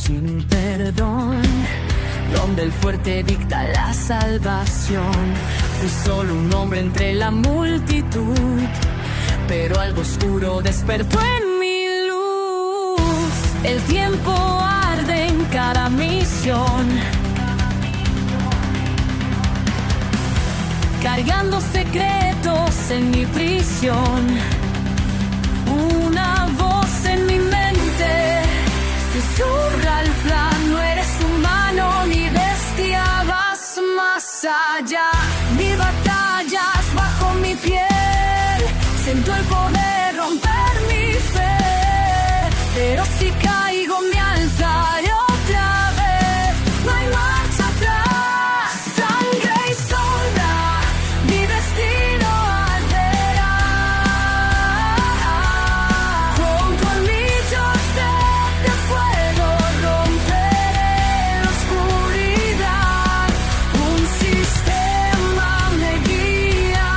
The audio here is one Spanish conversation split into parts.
sin perdón, donde el fuerte dicta la salvación. Fui solo un hombre entre la multitud, pero algo oscuro despertó en mi luz. El tiempo arde en cada misión, cargando secretos en mi prisión. Una voz en mi mente susurra el plan: no eres humano ni bestia, vas más allá. Mi batalla es bajo mi piel, siento el poder romper mi fe, pero si caigo me alzaré otra vez. No hay marcha atrás, sangre y sombra, mi destino arderá. Con colmillos de fuego romperé la oscuridad. Un sistema me guía,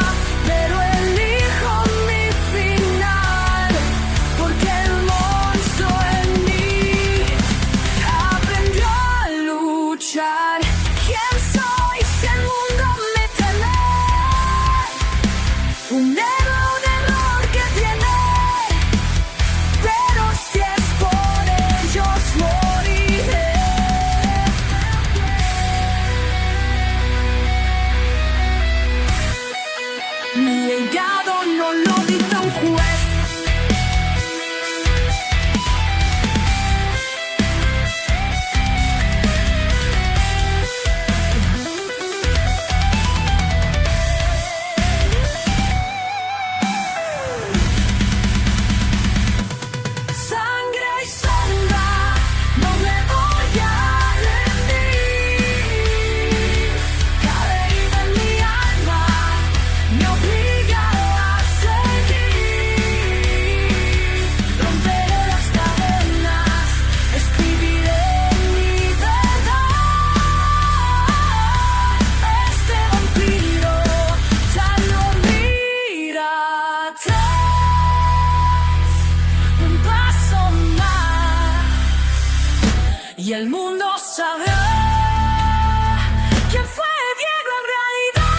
pero elijo mi final, porque el monstruo en mí aprendió a luchar. ¿Quién soy si el mundo me teme? Un héroe, un error que tiene, pero si es por ellos moriré. Mi legado no lo dicta un juez. Sangre y sombra, no me voy a rendir. Cada herida en mi alma me obliga a seguir. Romperé las cadenas, escribiré mi verdad. Este vampiro ya no mira atrás. Un paso más y el mundo sabrá quién fue Diego en realidad.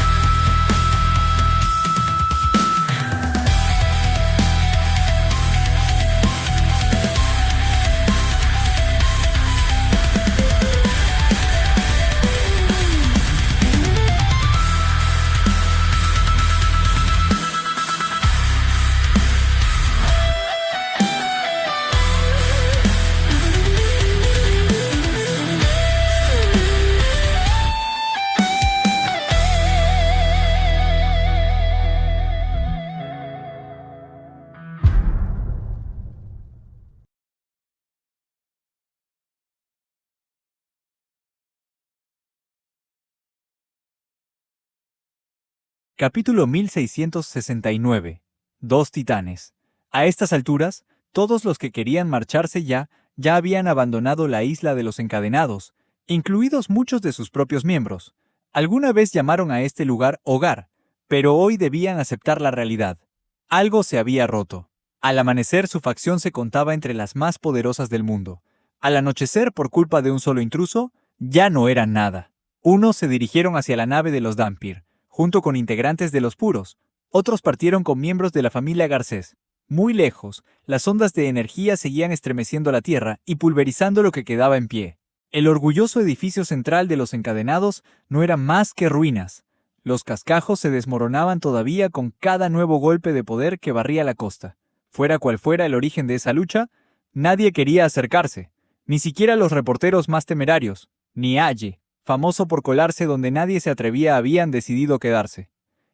Capítulo 1669. Dos titanes. A estas alturas, todos los que querían marcharse ya habían abandonado la isla de los encadenados, incluidos muchos de sus propios miembros. Alguna vez llamaron a este lugar hogar, pero hoy debían aceptar la realidad. Algo se había roto. Al amanecer su facción se contaba entre las más poderosas del mundo. Al anochecer, por culpa de un solo intruso, ya no eran nada. Unos se dirigieron hacia la nave de los Dhampir, junto con integrantes de los Puros. Otros partieron con miembros de la familia Garcés. Muy lejos, las ondas de energía seguían estremeciendo la tierra y pulverizando lo que quedaba en pie. El orgulloso edificio central de los encadenados no era más que ruinas. Los cascajos se desmoronaban todavía con cada nuevo golpe de poder que barría la costa. Fuera cual fuera el origen de esa lucha, nadie quería acercarse, ni siquiera los reporteros más temerarios, ni Aye, famoso por colarse donde nadie se atrevía, habían decidido quedarse.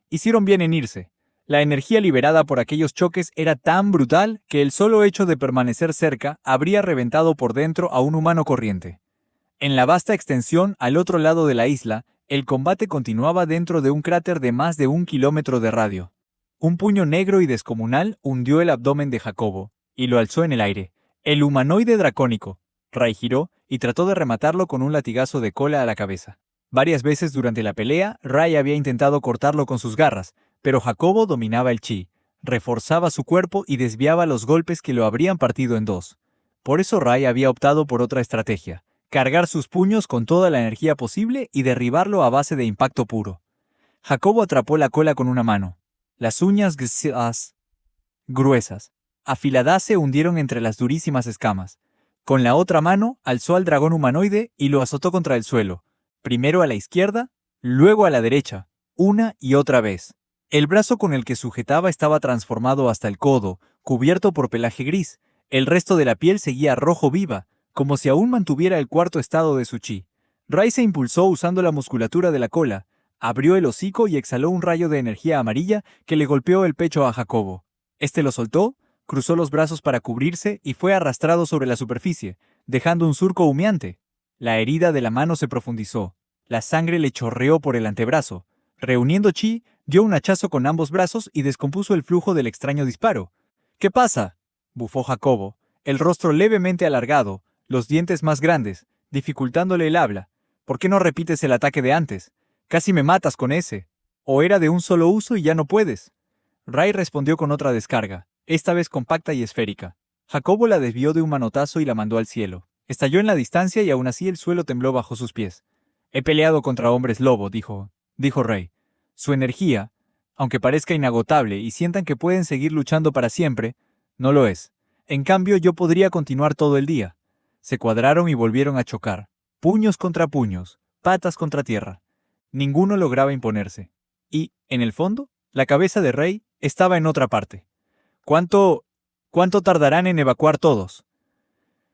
Hicieron bien en irse. La energía liberada por aquellos choques era tan brutal que el solo hecho de permanecer cerca habría reventado por dentro a un humano corriente. En la vasta extensión al otro lado de la isla, el combate continuaba dentro de un cráter de más de 1 kilómetro de radio. Un puño negro y descomunal hundió el abdomen de Jacobo y lo alzó en el aire. El humanoide dracónico. Ray giró y trató de rematarlo con un latigazo de cola a la cabeza. Varias veces durante la pelea, Ray había intentado cortarlo con sus garras, pero Jacobo dominaba el chi, reforzaba su cuerpo y desviaba los golpes que lo habrían partido en dos. Por eso Ray había optado por otra estrategia: cargar sus puños con toda la energía posible y derribarlo a base de impacto puro. Jacobo atrapó la cola con una mano. Las uñas gruesas, afiladas, se hundieron entre las durísimas escamas. Con la otra mano alzó al dragón humanoide y lo azotó contra el suelo, primero a la izquierda, luego a la derecha, una y otra vez. El brazo con el que sujetaba estaba transformado hasta el codo, cubierto por pelaje gris. El resto de la piel seguía rojo viva, como si aún mantuviera el cuarto estado de su chi. Ray se impulsó usando la musculatura de la cola, abrió el hocico y exhaló un rayo de energía amarilla que le golpeó el pecho a Jacobo. Este lo soltó, cruzó los brazos para cubrirse y fue arrastrado sobre la superficie, dejando un surco humeante. La herida de la mano se profundizó. La sangre le chorreó por el antebrazo. Reuniendo chi, dio un hachazo con ambos brazos y descompuso el flujo del extraño disparo. ¿Qué pasa?, bufó Jacobo, el rostro levemente alargado, los dientes más grandes, dificultándole el habla. ¿Por qué no repites el ataque de antes? Casi me matas con ese. ¿O era de un solo uso y ya no puedes? Ray respondió con otra descarga, esta vez compacta y esférica. Jacobo la desvió de un manotazo y la mandó al cielo. Estalló en la distancia y aún así el suelo tembló bajo sus pies. He peleado contra hombres lobo, dijo Ray. Su energía, aunque parezca inagotable y sientan que pueden seguir luchando para siempre, no lo es. En cambio, yo podría continuar todo el día. Se cuadraron y volvieron a chocar. Puños contra puños, patas contra tierra. Ninguno lograba imponerse. Y, en el fondo, la cabeza de Ray estaba en otra parte. ¿Cuánto tardarán en evacuar todos?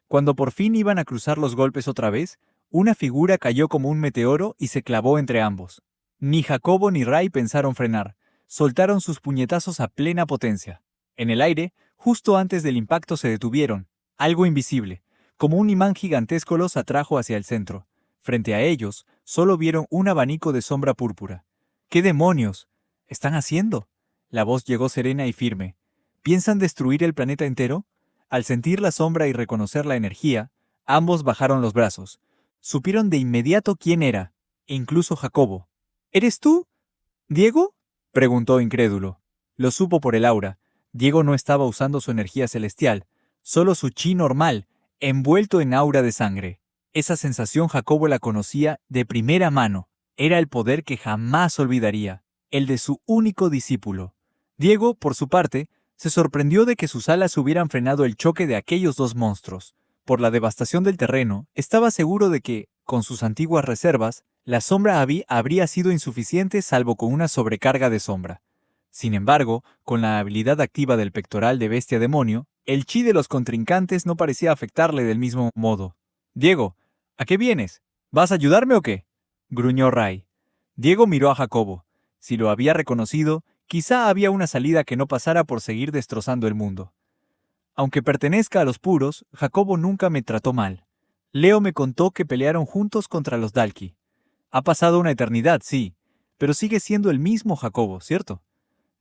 Cuando por fin iban a cruzar los golpes otra vez, una figura cayó como un meteoro y se clavó entre ambos. Ni Jacobo ni Ray pensaron frenar. Soltaron sus puñetazos a plena potencia. En el aire, justo antes del impacto, se detuvieron. Algo invisible, como un imán gigantesco, los atrajo hacia el centro. Frente a ellos, solo vieron un abanico de sombra púrpura. ¿Qué demonios están haciendo? La voz llegó serena y firme. ¿Piensan destruir el planeta entero? Al sentir la sombra y reconocer la energía, ambos bajaron los brazos. Supieron de inmediato quién era, incluso Jacobo. ¿Eres tú, Diego?, preguntó incrédulo. Lo supo por el aura. Diego no estaba usando su energía celestial, solo su chi normal, envuelto en aura de sangre. Esa sensación Jacobo la conocía de primera mano. Era el poder que jamás olvidaría, el de su único discípulo. Diego, por su parte, se sorprendió de que sus alas hubieran frenado el choque de aquellos dos monstruos. Por la devastación del terreno, estaba seguro de que, con sus antiguas reservas, la sombra habría sido insuficiente salvo con una sobrecarga de sombra. Sin embargo, con la habilidad activa del pectoral de bestia demonio, el chi de los contrincantes no parecía afectarle del mismo modo. «Diego, ¿a qué vienes? ¿Vas a ayudarme o qué?», gruñó Ray. Diego miró a Jacobo. Si lo había reconocido, quizá había una salida que no pasara por seguir destrozando el mundo. Aunque pertenezca a los puros, Jacobo nunca me trató mal. Leo me contó que pelearon juntos contra los Dalki. Ha pasado una eternidad, sí, pero sigue siendo el mismo Jacobo, ¿cierto?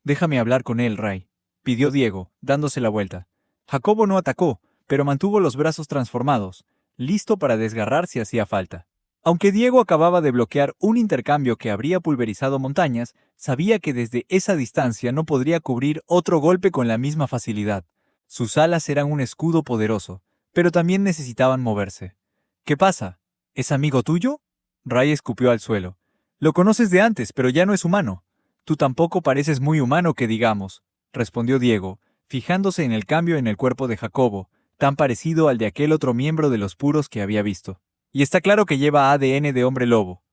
Déjame hablar con él, Ray, pidió Diego, dándose la vuelta. Jacobo no atacó, pero mantuvo los brazos transformados, listo para desgarrar si hacía falta. Aunque Diego acababa de bloquear un intercambio que habría pulverizado montañas, sabía que desde esa distancia no podría cubrir otro golpe con la misma facilidad. Sus alas eran un escudo poderoso, pero también necesitaban moverse. ¿Qué pasa? ¿Es amigo tuyo?, Ray escupió al suelo. Lo conoces de antes, pero ya no es humano. Tú tampoco pareces muy humano que digamos, respondió Diego, fijándose en el cambio en el cuerpo de Jacobo, tan parecido al de aquel otro miembro de los puros que había visto. Y está claro que lleva ADN de hombre lobo.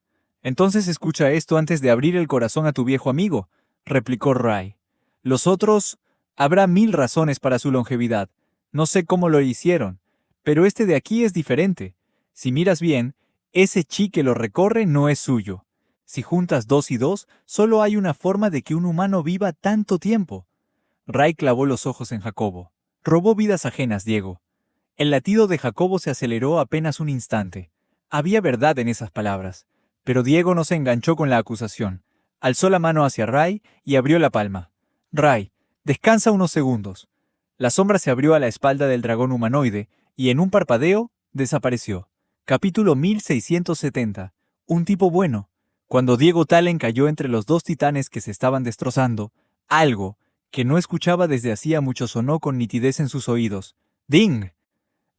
Entonces escucha esto antes de abrir el corazón a tu viejo amigo, replicó Ray. Los otros, habrá 1000 razones para su longevidad. No sé cómo lo hicieron, pero este de aquí es diferente. Si miras bien, ese chi que lo recorre no es suyo. Si juntas 2 y 2, solo hay una forma de que un humano viva tanto tiempo. Ray clavó los ojos en Jacobo. Robó vidas ajenas, Diego. El latido de Jacobo se aceleró apenas un instante. Había verdad en esas palabras, pero Diego no se enganchó con la acusación. Alzó la mano hacia Ray y abrió la palma. Ray, descansa unos segundos. La sombra se abrió a la espalda del dragón humanoide y en un parpadeo desapareció. Capítulo 1670. Un tipo bueno. Cuando Diego Talen cayó entre los dos titanes que se estaban destrozando, algo que no escuchaba desde hacía mucho sonó con nitidez en sus oídos. ¡Ding!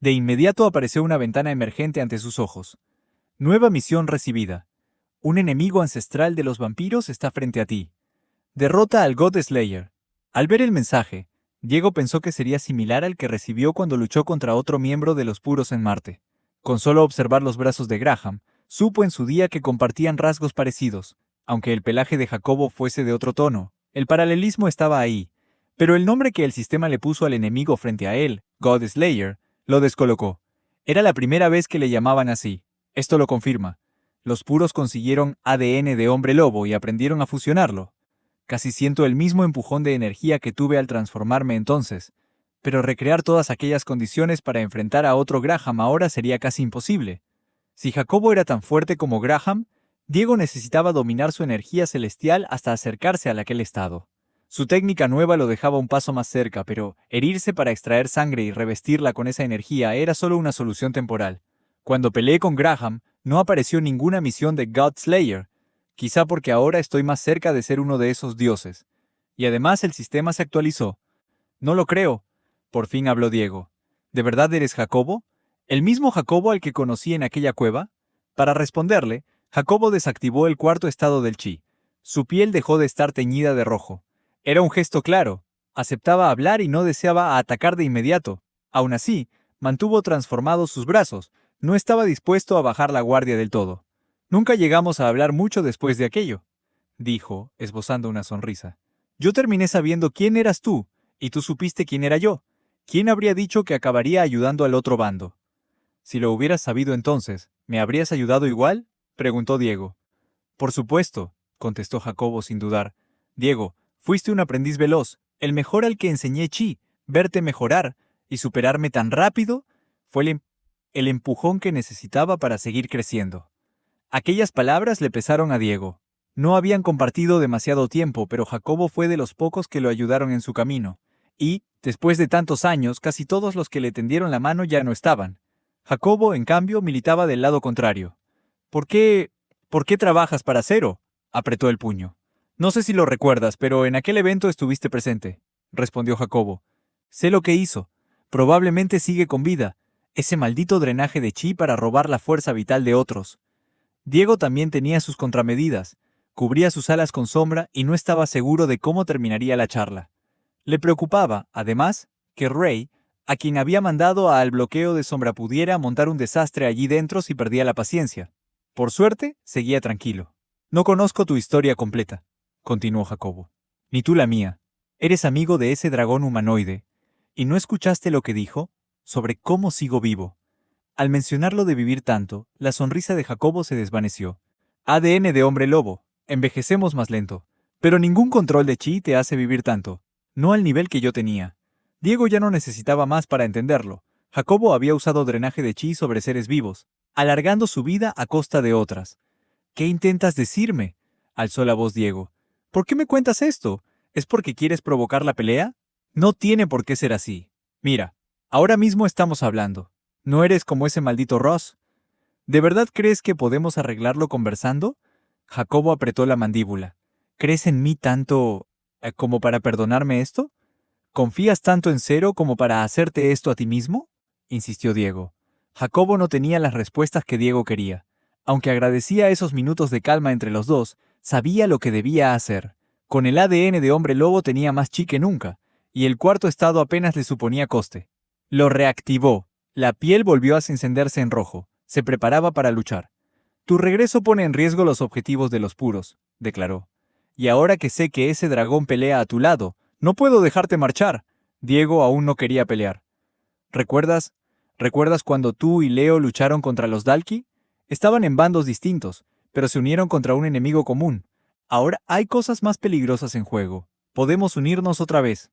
De inmediato apareció una ventana emergente ante sus ojos. Nueva misión recibida. Un enemigo ancestral de los vampiros está frente a ti. Derrota al God Slayer. Al ver el mensaje, Diego pensó que sería similar al que recibió cuando luchó contra otro miembro de los puros en Marte. Con solo observar los brazos de Graham, supo en su día que compartían rasgos parecidos. Aunque el pelaje de Jacobo fuese de otro tono, el paralelismo estaba ahí. Pero el nombre que el sistema le puso al enemigo frente a él, God Slayer, lo descolocó. Era la primera vez que le llamaban así. Esto lo confirma. Los puros consiguieron ADN de hombre lobo y aprendieron a fusionarlo. Casi siento el mismo empujón de energía que tuve al transformarme entonces, pero recrear todas aquellas condiciones para enfrentar a otro Graham ahora sería casi imposible. Si Jacobo era tan fuerte como Graham, Diego necesitaba dominar su energía celestial hasta acercarse a aquel estado. Su técnica nueva lo dejaba un paso más cerca, pero herirse para extraer sangre y revestirla con esa energía era solo una solución temporal. Cuando peleé con Graham, no apareció ninguna misión de God Slayer, quizá porque ahora estoy más cerca de ser uno de esos dioses. Y además el sistema se actualizó. No lo creo. Por fin habló Diego. ¿De verdad eres Jacobo? ¿El mismo Jacobo al que conocí en aquella cueva? Para responderle, Jacobo desactivó el cuarto estado del chi. Su piel dejó de estar teñida de rojo. Era un gesto claro. Aceptaba hablar y no deseaba atacar de inmediato. Aún así, mantuvo transformados sus brazos. No estaba dispuesto a bajar la guardia del todo. Nunca llegamos a hablar mucho después de aquello, dijo, esbozando una sonrisa. Yo terminé sabiendo quién eras tú, y tú supiste quién era yo. ¿Quién habría dicho que acabaría ayudando al otro bando? Si lo hubieras sabido entonces, ¿me habrías ayudado igual? Preguntó Diego. Por supuesto, contestó Jacobo sin dudar. Diego, fuiste un aprendiz veloz, el mejor al que enseñé chi. Verte mejorar y superarme tan rápido fue el empujón que necesitaba para seguir creciendo. Aquellas palabras le pesaron a Diego. No habían compartido demasiado tiempo, pero Jacobo fue de los pocos que lo ayudaron en su camino. Y, después de tantos años, casi todos los que le tendieron la mano ya no estaban. Jacobo, en cambio, militaba del lado contrario. ¿Por qué trabajas para Zero?, apretó el puño. No sé si lo recuerdas, pero en aquel evento estuviste presente, respondió Jacobo. Sé lo que hizo. Probablemente sigue con vida. Ese maldito drenaje de chi para robar la fuerza vital de otros. Diego también tenía sus contramedidas, cubría sus alas con sombra y no estaba seguro de cómo terminaría la charla. Le preocupaba, además, que Rey, a quien había mandado al bloqueo de sombra, pudiera montar un desastre allí dentro si perdía la paciencia. Por suerte, seguía tranquilo. No conozco tu historia completa, continuó Jacobo, ni tú la mía. Eres amigo de ese dragón humanoide, ¿y no escuchaste lo que dijo sobre cómo sigo vivo? Al mencionarlo de vivir tanto, la sonrisa de Jacobo se desvaneció. ADN de hombre lobo, envejecemos más lento, pero ningún control de chi te hace vivir tanto, no al nivel que yo tenía. Diego ya no necesitaba más para entenderlo. Jacobo había usado drenaje de chi sobre seres vivos, alargando su vida a costa de otras. ¿Qué intentas decirme?, alzó la voz Diego. ¿Por qué me cuentas esto? ¿Es porque quieres provocar la pelea? No tiene por qué ser así. Mira, ahora mismo estamos hablando. ¿No eres como ese maldito Ross? ¿De verdad crees que podemos arreglarlo conversando? Jacobo apretó la mandíbula. ¿Crees en mí tanto como para perdonarme esto? ¿Confías tanto en Zero como para hacerte esto a ti mismo?, insistió Diego. Jacobo no tenía las respuestas que Diego quería. Aunque agradecía esos minutos de calma entre los dos, sabía lo que debía hacer. Con el ADN de hombre lobo tenía más chi que nunca, y el cuarto estado apenas le suponía coste. Lo reactivó. La piel volvió a encenderse en rojo. Se preparaba para luchar. Tu regreso pone en riesgo los objetivos de los puros, declaró. Y ahora que sé que ese dragón pelea a tu lado, no puedo dejarte marchar. Diego aún no quería pelear. ¿Recuerdas cuando tú y Leo lucharon contra los Dalki? Estaban en bandos distintos, pero se unieron contra un enemigo común. Ahora hay cosas más peligrosas en juego. Podemos unirnos otra vez.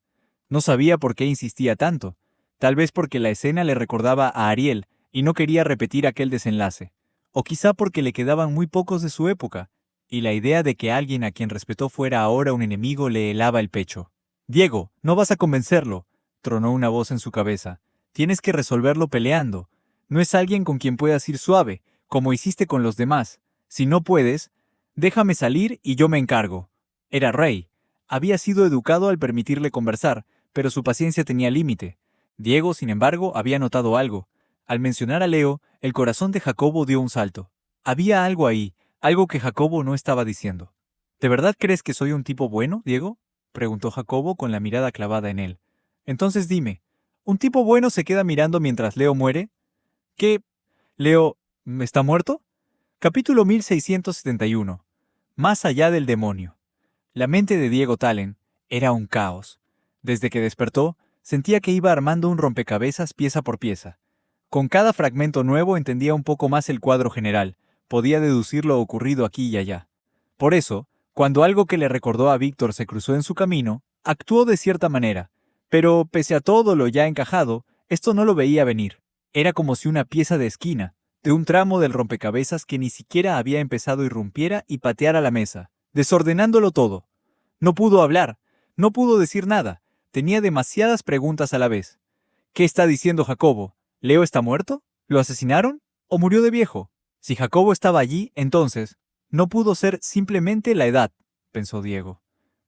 No sabía por qué insistía tanto. Tal vez porque la escena le recordaba a Ariel y no quería repetir aquel desenlace. O quizá porque le quedaban muy pocos de su época, y la idea de que alguien a quien respetó fuera ahora un enemigo le helaba el pecho. «Diego, no vas a convencerlo», tronó una voz en su cabeza. «Tienes que resolverlo peleando. No es alguien con quien puedas ir suave, como hiciste con los demás. Si no puedes, déjame salir y yo me encargo». Era Rey. Había sido educado al permitirle conversar, pero su paciencia tenía límite. Diego, sin embargo, había notado algo. Al mencionar a Leo, el corazón de Jacobo dio un salto. Había algo ahí, algo que Jacobo no estaba diciendo. ¿De verdad crees que soy un tipo bueno, Diego?, preguntó Jacobo con la mirada clavada en él. Entonces dime, ¿un tipo bueno se queda mirando mientras Leo muere? ¿Qué? ¿Leo está muerto? Capítulo 1671. Más allá del demonio. La mente de Diego Talen era un caos. Desde que despertó, sentía que iba armando un rompecabezas pieza por pieza. Con cada fragmento nuevo entendía un poco más el cuadro general, podía deducir lo ocurrido aquí y allá. Por eso, cuando algo que le recordó a Víctor se cruzó en su camino, actuó de cierta manera, pero pese a todo lo ya encajado, esto no lo veía venir. Era como si una pieza de esquina, de un tramo del rompecabezas que ni siquiera había empezado irrumpiera y pateara la mesa, desordenándolo todo. No pudo hablar, no pudo decir nada, tenía demasiadas preguntas a la vez. ¿Qué está diciendo Jacobo? ¿Leo está muerto? ¿Lo asesinaron? ¿O murió de viejo? Si Jacobo estaba allí, entonces, no pudo ser simplemente la edad, pensó Diego.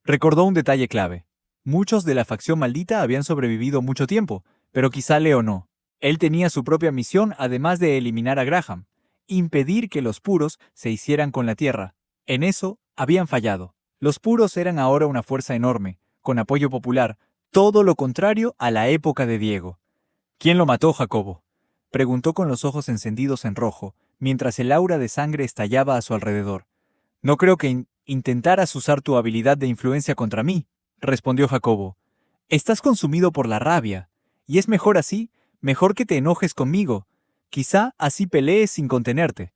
Recordó un detalle clave. Muchos de la facción maldita habían sobrevivido mucho tiempo, pero quizá Leo no. Él tenía su propia misión además de eliminar a Graham, impedir que los puros se hicieran con la tierra. En eso habían fallado. Los puros eran ahora una fuerza enorme, con apoyo popular, todo lo contrario a la época de Diego. ¿Quién lo mató, Jacobo?, preguntó con los ojos encendidos en rojo, mientras el aura de sangre estallaba a su alrededor. No creo que intentaras usar tu habilidad de influencia contra mí, respondió Jacobo. Estás consumido por la rabia, y es mejor así, mejor que te enojes conmigo. Quizá así pelees sin contenerte.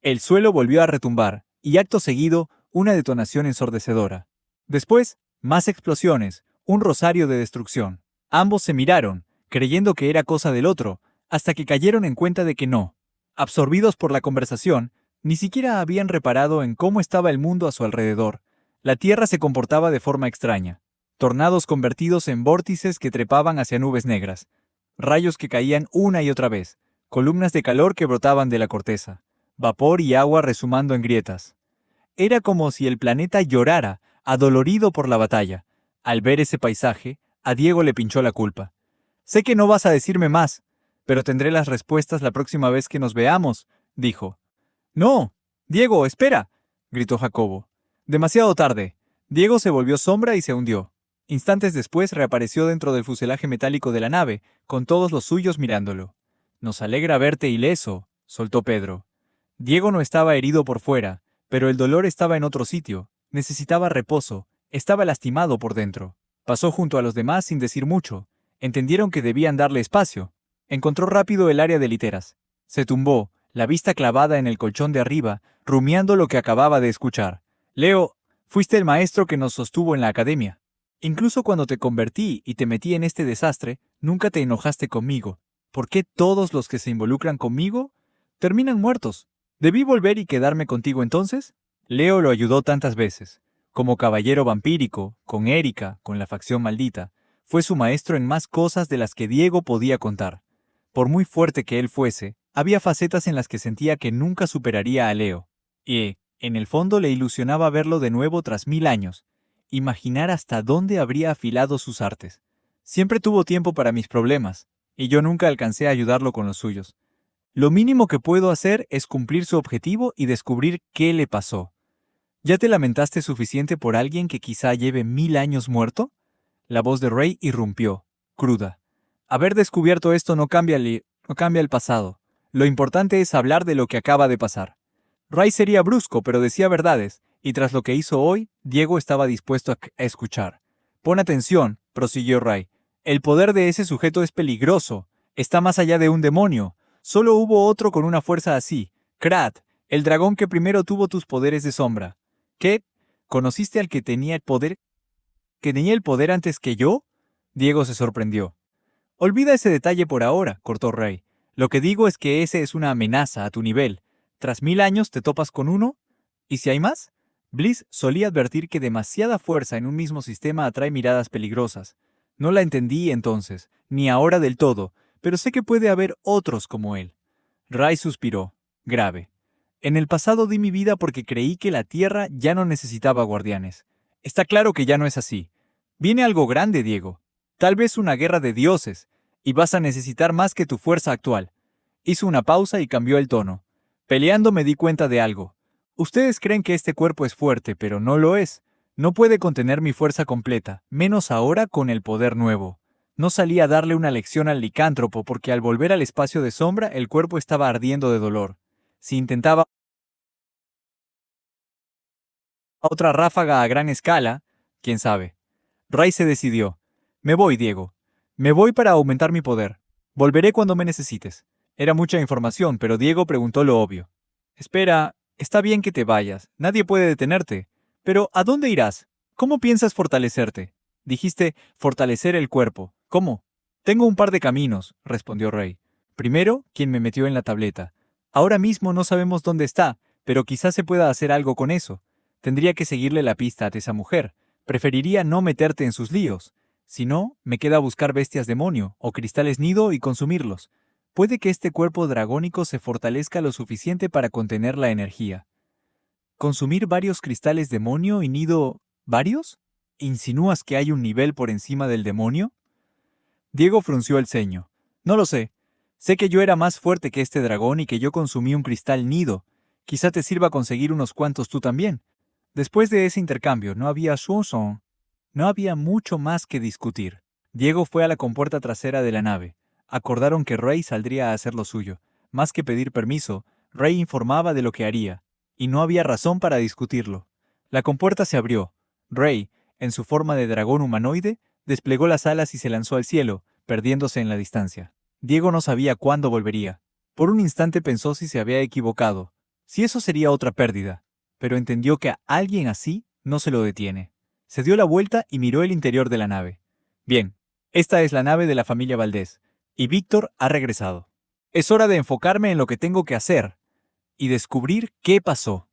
El suelo volvió a retumbar, y acto seguido, una detonación ensordecedora. Después, más explosiones, un rosario de destrucción. Ambos se miraron, creyendo que era cosa del otro, hasta que cayeron en cuenta de que no. Absorbidos por la conversación, ni siquiera habían reparado en cómo estaba el mundo a su alrededor. La tierra se comportaba de forma extraña. Tornados convertidos en vórtices que trepaban hacia nubes negras. Rayos que caían una y otra vez. Columnas de calor que brotaban de la corteza. Vapor y agua resumando en grietas. Era como si el planeta llorara, adolorido por la batalla. Al ver ese paisaje, a Diego le pinchó la culpa. Sé que no vas a decirme más, pero tendré las respuestas la próxima vez que nos veamos, dijo. No, Diego, espera, gritó Jacobo. Demasiado tarde. Diego se volvió sombra y se hundió. Instantes después reapareció dentro del fuselaje metálico de la nave, con todos los suyos mirándolo. Nos alegra verte ileso, soltó Pedro. Diego no estaba herido por fuera, pero el dolor estaba en otro sitio. Necesitaba reposo, estaba lastimado por dentro. Pasó junto a los demás sin decir mucho. Entendieron que debían darle espacio. Encontró rápido el área de literas. Se tumbó, la vista clavada en el colchón de arriba, rumiando lo que acababa de escuchar. Leo, fuiste el maestro que nos sostuvo en la academia. Incluso cuando te convertí y te metí en este desastre, nunca te enojaste conmigo. ¿Por qué todos los que se involucran conmigo terminan muertos? ¿Debí volver y quedarme contigo entonces? Leo lo ayudó tantas veces. Como caballero vampírico, con Erika, con la facción maldita. Fue su maestro en más cosas de las que Diego podía contar. Por muy fuerte que él fuese, había facetas en las que sentía que nunca superaría a Leo. Y, en el fondo, le ilusionaba verlo de nuevo tras 1000 años. Imaginar hasta dónde habría afilado sus artes. Siempre tuvo tiempo para mis problemas, y yo nunca alcancé a ayudarlo con los suyos. Lo mínimo que puedo hacer es cumplir su objetivo y descubrir qué le pasó. ¿Ya te lamentaste suficiente por alguien que quizá lleve 1000 años muerto? La voz de Ray irrumpió, cruda. Haber descubierto esto no cambia el pasado. Lo importante es hablar de lo que acaba de pasar. Ray sería brusco, pero decía verdades, y tras lo que hizo hoy, Diego estaba dispuesto a escuchar. Pon atención, prosiguió Ray. El poder de ese sujeto es peligroso. Está más allá de un demonio. Solo hubo otro con una fuerza así. Krat, el dragón que primero tuvo tus poderes de sombra. ¿Qué? ¿Conociste al que tenía el poder? ¿Que tenía el poder antes que yo? Diego se sorprendió. Olvida ese detalle por ahora, cortó Ray. Lo que digo es que ese es una amenaza a tu nivel. Tras 1000 años te topas con uno. ¿Y si hay más? Bliss solía advertir que demasiada fuerza en un mismo sistema atrae miradas peligrosas. No la entendí entonces, ni ahora del todo, pero sé que puede haber otros como él. Ray suspiró, grave. En el pasado di mi vida porque creí que la Tierra ya no necesitaba guardianes. Está claro que ya no es así. Viene algo grande, Diego. Tal vez una guerra de dioses, y vas a necesitar más que tu fuerza actual. Hizo una pausa y cambió el tono. Peleando me di cuenta de algo. Ustedes creen que este cuerpo es fuerte, pero no lo es. No puede contener mi fuerza completa, menos ahora con el poder nuevo. No salí a darle una lección al licántropo porque al volver al espacio de sombra el cuerpo estaba ardiendo de dolor. Si intentaba otra ráfaga a gran escala, quién sabe. Ray se decidió. Me voy, Diego. Me voy para aumentar mi poder. Volveré cuando me necesites. Era mucha información, pero Diego preguntó lo obvio. Espera, está bien que te vayas. Nadie puede detenerte. Pero, ¿a dónde irás? ¿Cómo piensas fortalecerte? Dijiste, fortalecer el cuerpo. ¿Cómo? Tengo un par de caminos, respondió Ray. Primero, quien me metió en la tableta. Ahora mismo no sabemos dónde está, pero quizás se pueda hacer algo con eso. Tendría que seguirle la pista a esa mujer. Preferiría no meterte en sus líos. Si no, me queda buscar bestias demonio o cristales nido y consumirlos. Puede que este cuerpo dragónico se fortalezca lo suficiente para contener la energía. ¿Consumir varios cristales demonio y nido... ¿Varios? ¿Insinúas que hay un nivel por encima del demonio? Diego frunció el ceño. No lo sé. Sé que yo era más fuerte que este dragón y que yo consumí un cristal nido. Quizá te sirva conseguir unos cuantos tú también. Después de ese intercambio no había chanson. No había mucho más que discutir. Diego fue a la compuerta trasera de la nave. Acordaron que Ray saldría a hacer lo suyo. Más que pedir permiso, Ray informaba de lo que haría, y no había razón para discutirlo. La compuerta se abrió. Ray, en su forma de dragón humanoide, desplegó las alas y se lanzó al cielo, perdiéndose en la distancia. Diego no sabía cuándo volvería. Por un instante pensó si se había equivocado, si eso sería otra pérdida, pero entendió que a alguien así no se lo detiene. Se dio la vuelta y miró el interior de la nave. Bien, esta es la nave de la familia Valdés, y Víctor ha regresado. Es hora de enfocarme en lo que tengo que hacer y descubrir qué pasó.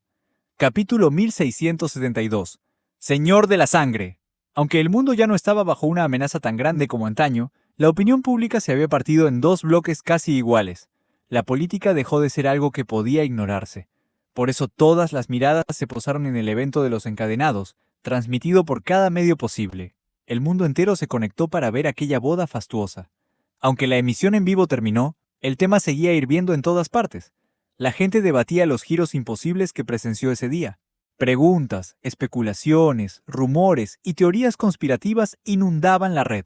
Capítulo 1672. Señor de la Sangre. Aunque el mundo ya no estaba bajo una amenaza tan grande como antaño, la opinión pública se había partido en dos bloques casi iguales. La política dejó de ser algo que podía ignorarse. Por eso todas las miradas se posaron en el evento de los encadenados, transmitido por cada medio posible. El mundo entero se conectó para ver aquella boda fastuosa. Aunque la emisión en vivo terminó, el tema seguía hirviendo en todas partes. La gente debatía los giros imposibles que presenció ese día. Preguntas, especulaciones, rumores y teorías conspirativas inundaban la red.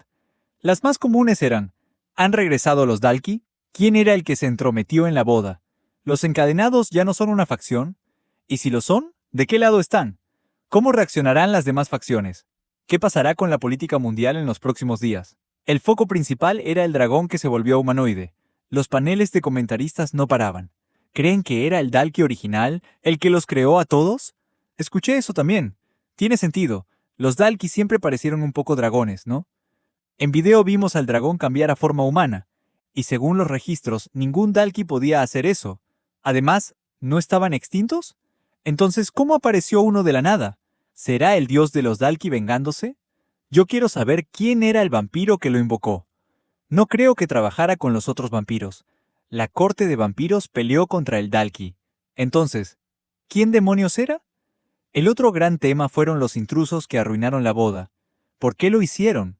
Las más comunes eran: ¿han regresado los Dalki? ¿Quién era el que se entrometió en la boda? ¿Los encadenados ya no son una facción? Y si lo son, ¿de qué lado están? ¿Cómo reaccionarán las demás facciones? ¿Qué pasará con la política mundial en los próximos días? El foco principal era el dragón que se volvió humanoide. Los paneles de comentaristas no paraban. ¿Creen que era el Dalki original, el que los creó a todos? Escuché eso también. Tiene sentido. Los Dalki siempre parecieron un poco dragones, ¿no? En video vimos al dragón cambiar a forma humana, y según los registros, ningún Dalki podía hacer eso. Además, ¿no estaban extintos? Entonces, ¿cómo apareció uno de la nada? ¿Será el dios de los Dalki vengándose? Yo quiero saber quién era el vampiro que lo invocó. No creo que trabajara con los otros vampiros. La corte de vampiros peleó contra el Dalki. Entonces, ¿quién demonios era? El otro gran tema fueron los intrusos que arruinaron la boda. ¿Por qué lo hicieron?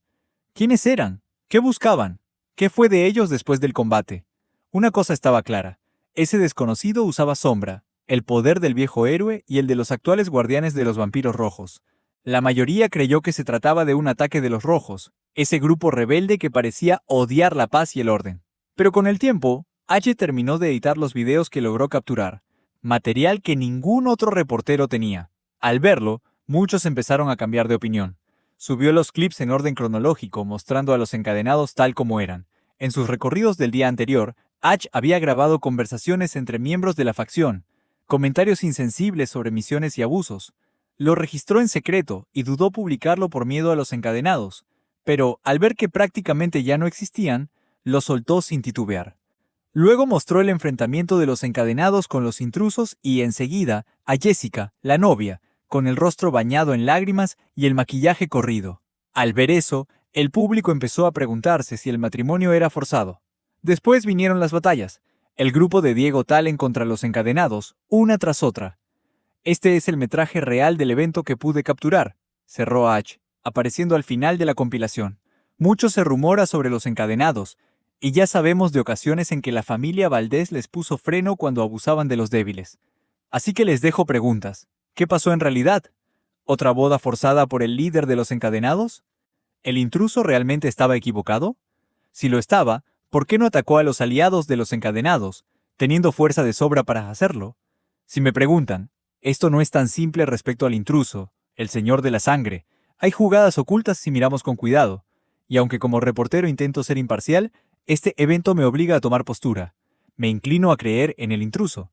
¿Quiénes eran? ¿Qué buscaban? ¿Qué fue de ellos después del combate? Una cosa estaba clara. Ese desconocido usaba sombra, el poder del viejo héroe y el de los actuales guardianes de los vampiros rojos. La mayoría creyó que se trataba de un ataque de los rojos, ese grupo rebelde que parecía odiar la paz y el orden. Pero con el tiempo, H terminó de editar los videos que logró capturar, material que ningún otro reportero tenía. Al verlo, muchos empezaron a cambiar de opinión. Subió los clips en orden cronológico, mostrando a los encadenados tal como eran. En sus recorridos del día anterior, H había grabado conversaciones entre miembros de la facción, comentarios insensibles sobre misiones y abusos. Lo registró en secreto y dudó publicarlo por miedo a los encadenados, pero al ver que prácticamente ya no existían, lo soltó sin titubear. Luego mostró el enfrentamiento de los encadenados con los intrusos y enseguida a Jessica, la novia, con el rostro bañado en lágrimas y el maquillaje corrido. Al ver eso, el público empezó a preguntarse si el matrimonio era forzado. Después vinieron las batallas, el grupo de Diego Talen contra los encadenados, una tras otra. Este es el metraje real del evento que pude capturar, cerró H, apareciendo al final de la compilación. Mucho se rumora sobre los encadenados, Y ya sabemos de ocasiones en que la familia Valdés les puso freno cuando abusaban de los débiles. Así que les dejo preguntas. ¿Qué pasó en realidad? ¿Otra boda forzada por el líder de los encadenados? ¿El intruso realmente estaba equivocado? Si lo estaba, ¿por qué no atacó a los aliados de los encadenados, teniendo fuerza de sobra para hacerlo? Si me preguntan, esto no es tan simple respecto al intruso, el señor de la sangre. Hay jugadas ocultas si miramos con cuidado. Y aunque como reportero intento ser imparcial, este evento me obliga a tomar postura. Me inclino a creer en el intruso.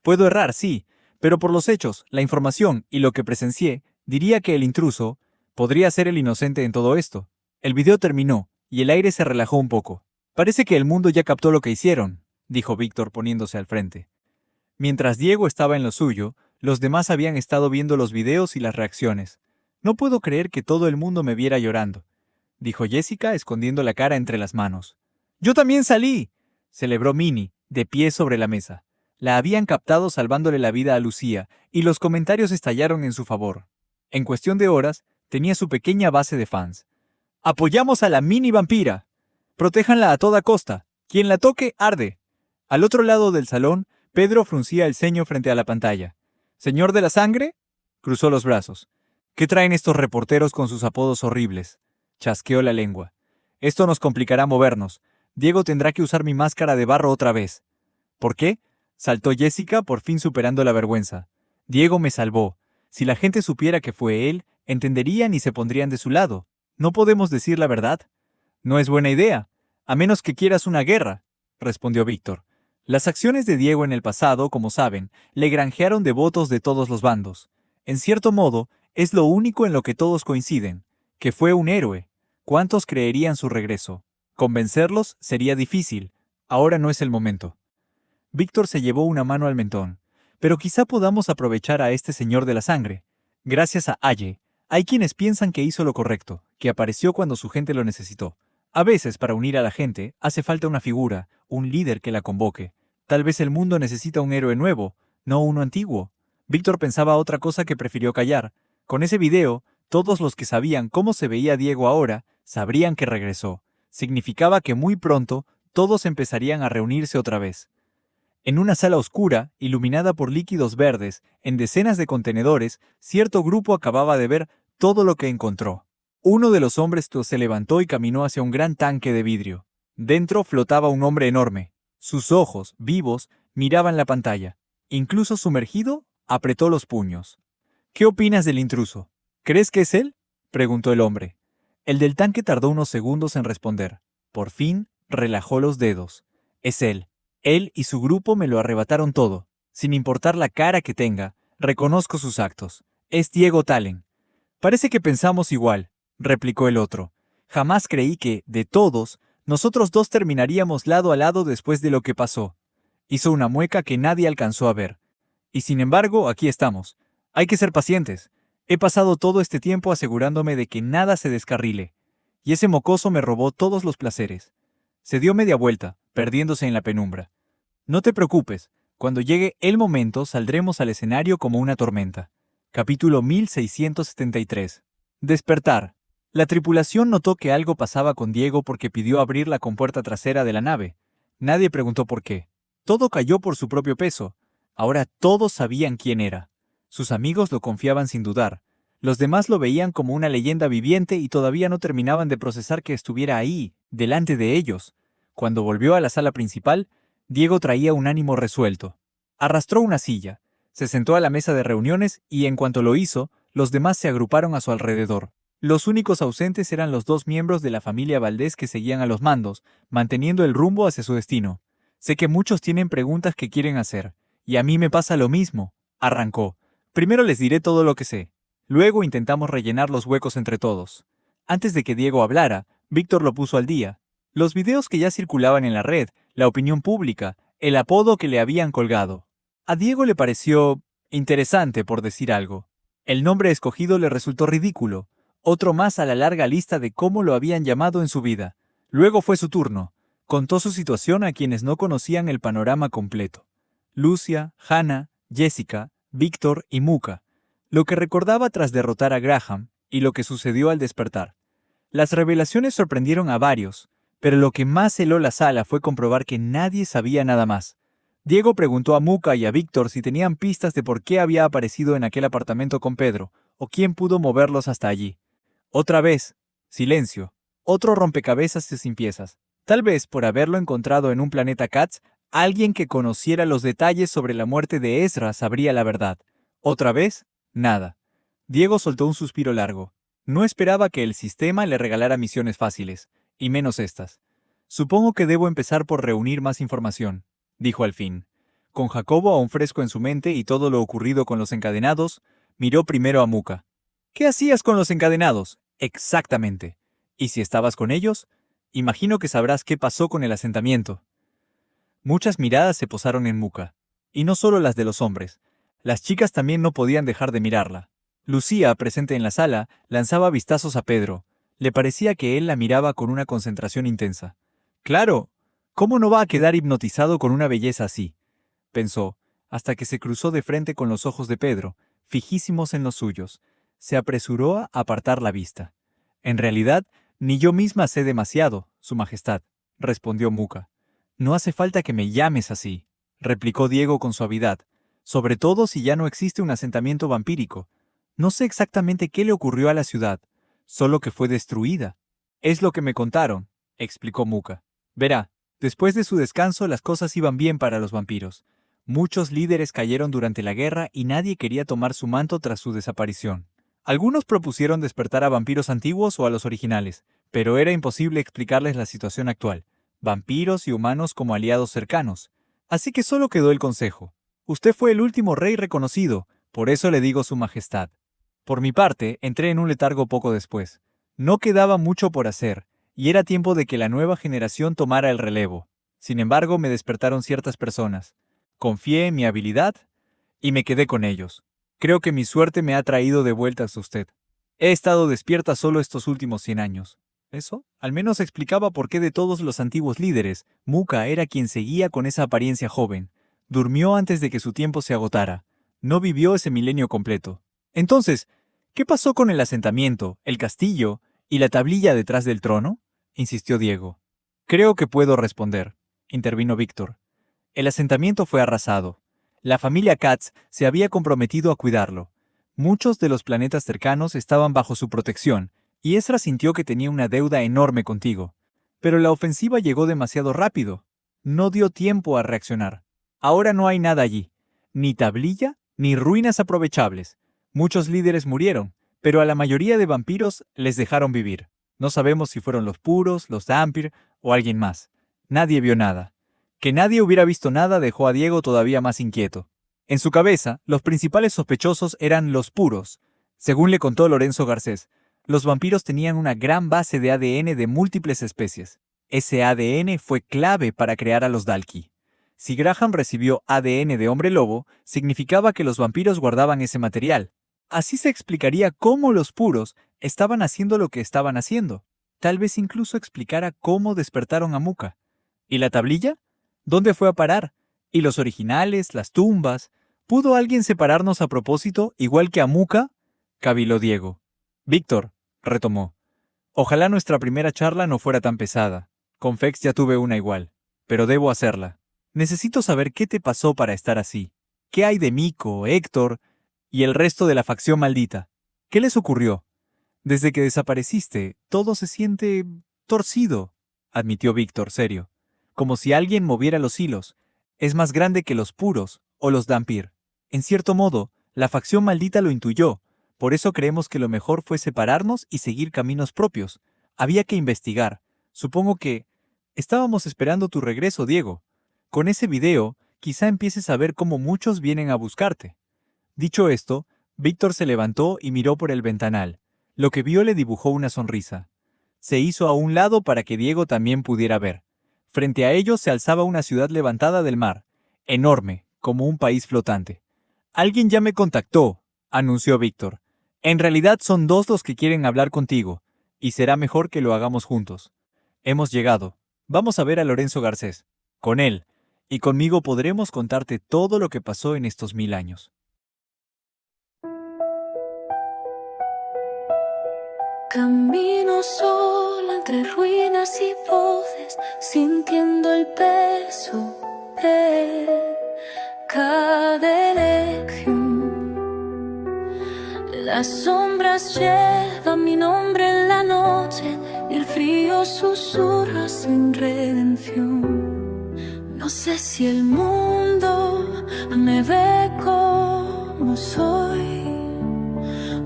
Puedo errar, sí, pero por los hechos, la información y lo que presencié, diría que el intruso podría ser el inocente en todo esto. El video terminó, y el aire se relajó un poco. Parece que el mundo ya captó lo que hicieron, dijo Víctor poniéndose al frente. Mientras Diego estaba en lo suyo, los demás habían estado viendo los videos y las reacciones. No puedo creer que todo el mundo me viera llorando, dijo Jessica escondiendo la cara entre las manos. ¡Yo también salí!, celebró Minnie, de pie sobre la mesa. La habían captado salvándole la vida a Lucía, y los comentarios estallaron en su favor. En cuestión de horas, tenía su pequeña base de fans. ¡Apoyamos a la mini vampira! ¡Protéjanla a toda costa! ¡Quien la toque, arde! Al otro lado del salón, Pedro fruncía el ceño frente a la pantalla. ¿Señor de la sangre? Cruzó los brazos. ¿Qué traen estos reporteros con sus apodos horribles? Chasqueó la lengua. Esto nos complicará movernos. Diego tendrá que usar mi máscara de barro otra vez. ¿Por qué? Saltó Jessica, por fin superando la vergüenza. Diego me salvó. Si la gente supiera que fue él, entenderían y se pondrían de su lado. ¿No podemos decir la verdad? No es buena idea, a menos que quieras una guerra, respondió Víctor. Las acciones de Diego en el pasado, como saben, le granjearon devotos de todos los bandos. En cierto modo, es lo único en lo que todos coinciden, que fue un héroe. ¿Cuántos creerían su regreso? Convencerlos sería difícil. Ahora no es el momento. Víctor se llevó una mano al mentón. Pero quizá podamos aprovechar a este señor de la sangre. Gracias a Aye, hay quienes piensan que hizo lo correcto, que apareció cuando su gente lo necesitó. A veces, para unir a la gente, hace falta una figura, un líder que la convoque. Tal vez el mundo necesita un héroe nuevo, no uno antiguo. Víctor pensaba otra cosa que prefirió callar. Con ese video, todos los que sabían cómo se veía Diego ahora, sabrían que regresó. Significaba que muy pronto, todos empezarían a reunirse otra vez. En una sala oscura, iluminada por líquidos verdes, en decenas de contenedores, cierto grupo acababa de ver todo lo que encontró. Uno de los hombres se levantó y caminó hacia un gran tanque de vidrio. Dentro flotaba un hombre enorme. Sus ojos, vivos, miraban la pantalla. Incluso sumergido, apretó los puños. ¿Qué opinas del intruso? ¿Crees que es él?, preguntó el hombre. El del tanque tardó unos segundos en responder. Por fin, relajó los dedos. Es él. Él y su grupo me lo arrebataron todo. Sin importar la cara que tenga, reconozco sus actos. Es Diego Talen. Parece que pensamos igual, replicó el otro. Jamás creí que, de todos, nosotros dos terminaríamos lado a lado después de lo que pasó. Hizo una mueca que nadie alcanzó a ver. Y sin embargo, aquí estamos. Hay que ser pacientes. He pasado todo este tiempo asegurándome de que nada se descarrile. Y ese mocoso me robó todos los placeres. Se dio media vuelta, perdiéndose en la penumbra. No te preocupes, cuando llegue el momento saldremos al escenario como una tormenta. Capítulo 1673. Despertar. La tripulación notó que algo pasaba con Diego porque pidió abrir la compuerta trasera de la nave. Nadie preguntó por qué. Todo cayó por su propio peso. Ahora todos sabían quién era. Sus amigos lo confiaban sin dudar. Los demás lo veían como una leyenda viviente y todavía no terminaban de procesar que estuviera ahí, delante de ellos. Cuando volvió a la sala principal, Diego traía un ánimo resuelto. Arrastró una silla, se sentó a la mesa de reuniones y en cuanto lo hizo, los demás se agruparon a su alrededor. Los únicos ausentes eran los dos miembros de la familia Valdés que seguían a los mandos, manteniendo el rumbo hacia su destino. Sé que muchos tienen preguntas que quieren hacer, y a mí me pasa lo mismo, arrancó. Primero les diré todo lo que sé. Luego intentamos rellenar los huecos entre todos. Antes de que Diego hablara, Víctor lo puso al día. Los videos que ya circulaban en la red, la opinión pública, el apodo que le habían colgado. A Diego le pareció interesante, por decir algo. El nombre escogido le resultó ridículo, otro más a la larga lista de cómo lo habían llamado en su vida. Luego fue su turno. Contó su situación a quienes no conocían el panorama completo. Lucia, Hannah, Jessica, Víctor y Muka. Lo que recordaba tras derrotar a Graham y lo que sucedió al despertar. Las revelaciones sorprendieron a varios, Pero lo que más heló la sala fue comprobar que nadie sabía nada más. Diego preguntó a Muka y a Víctor si tenían pistas de por qué había aparecido en aquel apartamento con Pedro, o quién pudo moverlos hasta allí. Otra vez, silencio. Otro rompecabezas sin piezas. Tal vez por haberlo encontrado en un planeta Katz, alguien que conociera los detalles sobre la muerte de Ezra sabría la verdad. Otra vez, nada. Diego soltó un suspiro largo. No esperaba que el sistema le regalara misiones fáciles, y menos estas. Supongo que debo empezar por reunir más información, dijo al fin. Con Jacobo aún fresco en su mente y todo lo ocurrido con los encadenados, miró primero a Muka. ¿Qué hacías con los encadenados? Exactamente. ¿Y si estabas con ellos? Imagino que sabrás qué pasó con el asentamiento. Muchas miradas se posaron en Muka, y no solo las de los hombres. Las chicas también no podían dejar de mirarla. Lucía, presente en la sala, lanzaba vistazos a Pedro. Le parecía que él la miraba con una concentración intensa. Claro, ¿cómo no va a quedar hipnotizado con una belleza así? Pensó, hasta que se cruzó de frente con los ojos de Pedro, fijísimos en los suyos. Se apresuró a apartar la vista. En realidad, ni yo misma sé demasiado, Su Majestad, respondió Muka. No hace falta que me llames así, replicó Diego con suavidad, sobre todo si ya no existe un asentamiento vampírico. No sé exactamente qué le ocurrió a la ciudad, solo que fue destruida. Es lo que me contaron, explicó Muka. Verá, después de su descanso las cosas iban bien para los vampiros. Muchos líderes cayeron durante la guerra y nadie quería tomar su manto tras su desaparición. Algunos propusieron despertar a vampiros antiguos o a los originales, pero era imposible explicarles la situación actual. Vampiros y humanos como aliados cercanos. Así que solo quedó el consejo. Usted fue el último rey reconocido, por eso le digo Su Majestad. Por mi parte, entré en un letargo poco después. No quedaba mucho por hacer, y era tiempo de que la nueva generación tomara el relevo. Sin embargo, me despertaron ciertas personas. Confié en mi habilidad y me quedé con ellos. Creo que mi suerte me ha traído de vuelta hasta usted. He estado despierta solo estos últimos 100 años. Eso, al menos explicaba por qué de todos los antiguos líderes, Muka era quien seguía con esa apariencia joven. Durmió antes de que su tiempo se agotara. No vivió ese milenio completo. Entonces, ¿qué pasó con el asentamiento, el castillo y la tablilla detrás del trono? Insistió Diego. Creo que puedo responder, intervino Víctor. El asentamiento fue arrasado. La familia Katz se había comprometido a cuidarlo. Muchos de los planetas cercanos estaban bajo su protección, y Ezra sintió que tenía una deuda enorme contigo. Pero la ofensiva llegó demasiado rápido. No dio tiempo a reaccionar. Ahora no hay nada allí. Ni tablilla, ni ruinas aprovechables. Muchos líderes murieron, pero a la mayoría de vampiros les dejaron vivir. No sabemos si fueron los puros, los Dhampir o alguien más. Nadie vio nada. Que nadie hubiera visto nada dejó a Diego todavía más inquieto. En su cabeza, los principales sospechosos eran los puros. Según le contó Lorenzo Garcés, los vampiros tenían una gran base de ADN de múltiples especies. Ese ADN fue clave para crear a los Dalki. Si Graham recibió ADN de hombre lobo, significaba que los vampiros guardaban ese material. Así se explicaría cómo los puros estaban haciendo lo que estaban haciendo. Tal vez incluso explicara cómo despertaron a Muka. ¿Y la tablilla? ¿Dónde fue a parar? ¿Y los originales, las tumbas? ¿Pudo alguien separarnos a propósito, igual que a Muka? Caviló Diego. Víctor, retomó. Ojalá nuestra primera charla no fuera tan pesada. Con Fex ya tuve una igual. Pero debo hacerla. Necesito saber qué te pasó para estar así. ¿Qué hay de Miko, Héctor y el resto de la facción maldita? ¿Qué les ocurrió? Desde que desapareciste, todo se siente torcido, admitió Víctor, serio. Como si alguien moviera los hilos. Es más grande que los puros o los Dhampir. En cierto modo, la facción maldita lo intuyó. Por eso creemos que lo mejor fue separarnos y seguir caminos propios. Había que investigar. Supongo que estábamos esperando tu regreso, Diego. Con ese video, quizá empieces a ver cómo muchos vienen a buscarte. Dicho esto, Víctor se levantó y miró por el ventanal. Lo que vio le dibujó una sonrisa. Se hizo a un lado para que Diego también pudiera ver. Frente a ellos se alzaba una ciudad levantada del mar, enorme, como un país flotante. «Alguien ya me contactó», anunció Víctor. «En realidad son dos los que quieren hablar contigo, y será mejor que lo hagamos juntos. Hemos llegado. Vamos a ver a Lorenzo Garcés. Con él y conmigo podremos contarte todo lo que pasó en estos 1000 años». Camino sola entre ruinas y voces, sintiendo el peso de cada elección. Las sombras llevan mi nombre en la noche y el frío susurra sin redención. No sé si el mundo me ve como soy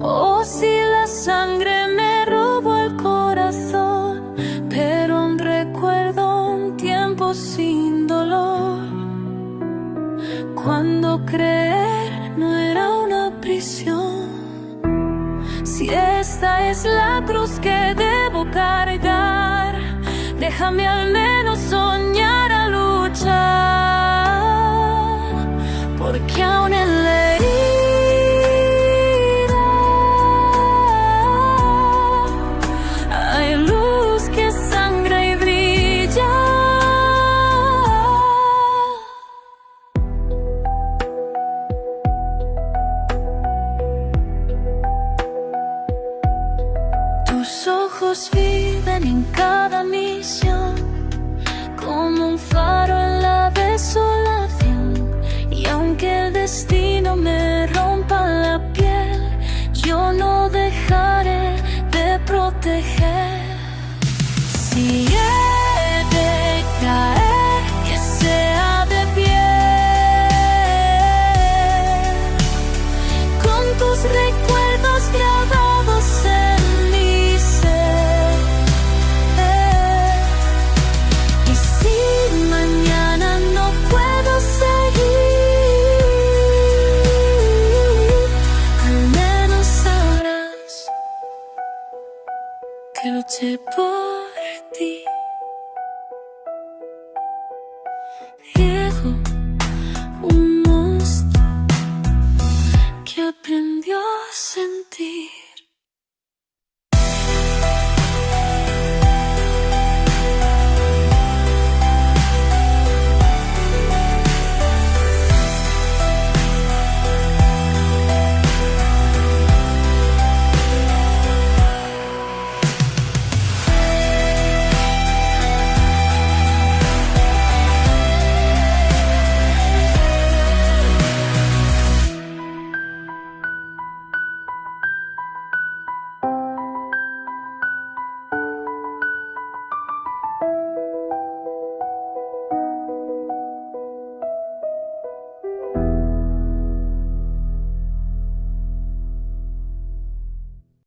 o si la sangre me robó el corazón, pero aún recuerdo un tiempo sin dolor, cuando creer no era una prisión. Si esta es la cruz que debo cargar, déjame al menos soñar a luchar, porque aún en la herida hay luz que sangra y brilla. Tus ojos viven en cada misión, como un faro en la desolación. Y aunque el destino me rompa la piel, yo no dejaré de proteger. Si he de caer, que sea de pie, con tus recuerdos grabados en mi ser. Y si mañana no puedo seguir, al menos sabrás que luché por ti.